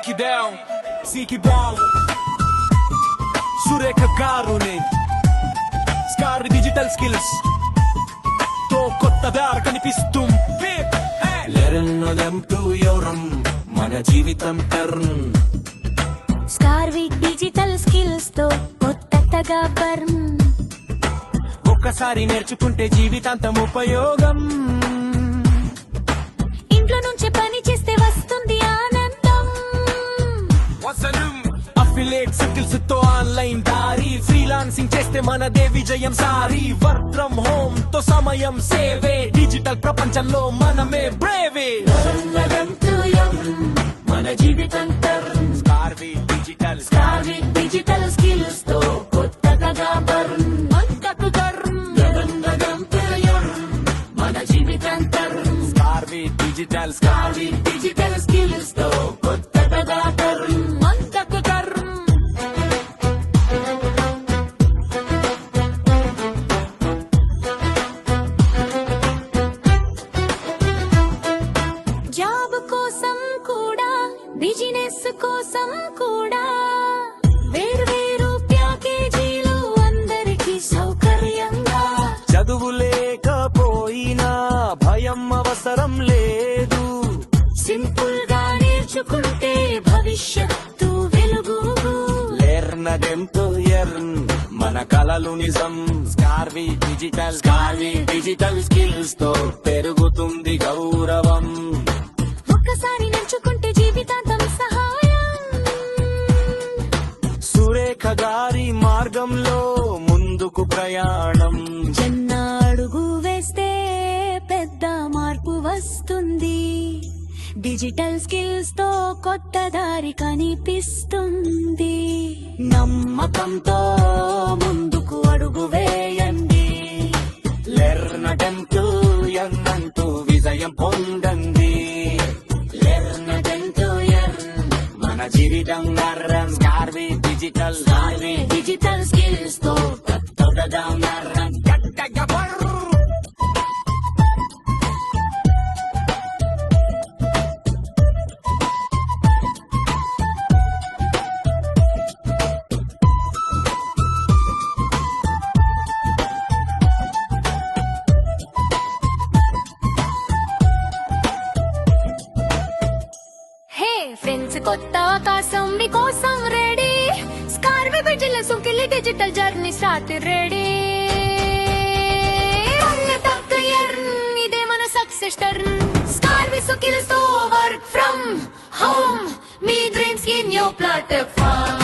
it down, seek it down. Surekha Karune, Scar digital skills. To kotta dar kanipistum. Learn them to yoram, mana jeevitam turn. Scarvik digital skills తో కొత్తగా burn. ఒక్కసారి నేర్చుకుంటే జీవితాంతం ఉపయోగం. ఇంట్లో నుంచి పని చేస్తే వస్తుంది ఆనందం. అఫిలియేట్ స్కిల్స్ తో ఆన్లైన్ దారి, ఫ్రీలాన్సింగ్ చేస్తే మనదే విజయం సారి. వర్క్ ఫ్రమ్ హోమ్ తో సమయం సేవే, డిజిటల్ ప్రపంచంలో మనమే బ్రేవే. మన జీవితం స్కార్విక్ డిజిటల్ స్కిల్స్ తో కొత్తగా బర్న్. మన జీవితం స్కార్విక్ డిజిటల్ డిజిటల్ స్కిల్స్ తో కొత్తగా బర్న్. జాబ్ కోసం కూడా బిజినెస్ కోసం కూడా వేరు ప్యాకేజీలు అందరికీ సౌకర్యంగా. చదువు లేకపోయినా భయం అవసరం లేదు. సింపుల్ గా నేర్చుకుంటే భవిష్యత్తు వెలుగు. లెర్న్ దెం టు ఎర్న్, మన కలలు నిజం. స్కార్విక్ డిజిటల్ స్కిల్స్ తో పెరుగుతుంది గౌరవం. ఒక్కసారి నేర్చుకుంటే జీవితాంతం సహాయం. సురేఖ గారి మార్గంలో ముందుకు ప్రయాణం. చిన్న అడుగు వేస్తే పెద్ద మార్పు వస్తుంది. డిజిటల్ స్కిల్స్ తో కొత్త దారి కనిపిస్తుంది. నమ్మకంతో ముందుకు అడుగు వేయండి. లెర్న్ దెం టు ఎర్న్ అంటూ విజయం పొందండి. మన జీవితం నర్రం. స్కార్విక్ డిజిటల్ స్కిల్స్ తో కొత్తగా నర్రం. గట్టగా బర్రు. ఫ్రెండ్స్, కొత్త ఆకాశం మీకోసం రెడీ. స్కార్విక్ డిజిటల్ జర్నీ స్టార్ట్ రెడీ. ఇదే మన సక్సెస్ టర్న్. స్కార్విక్ స్కిల్స్ తో వర్క్ ఫ్రమ్ హోమ్, మీ డ్రీమ్స్ ఇన్ యువర్ ప్లాట్ఫామ్.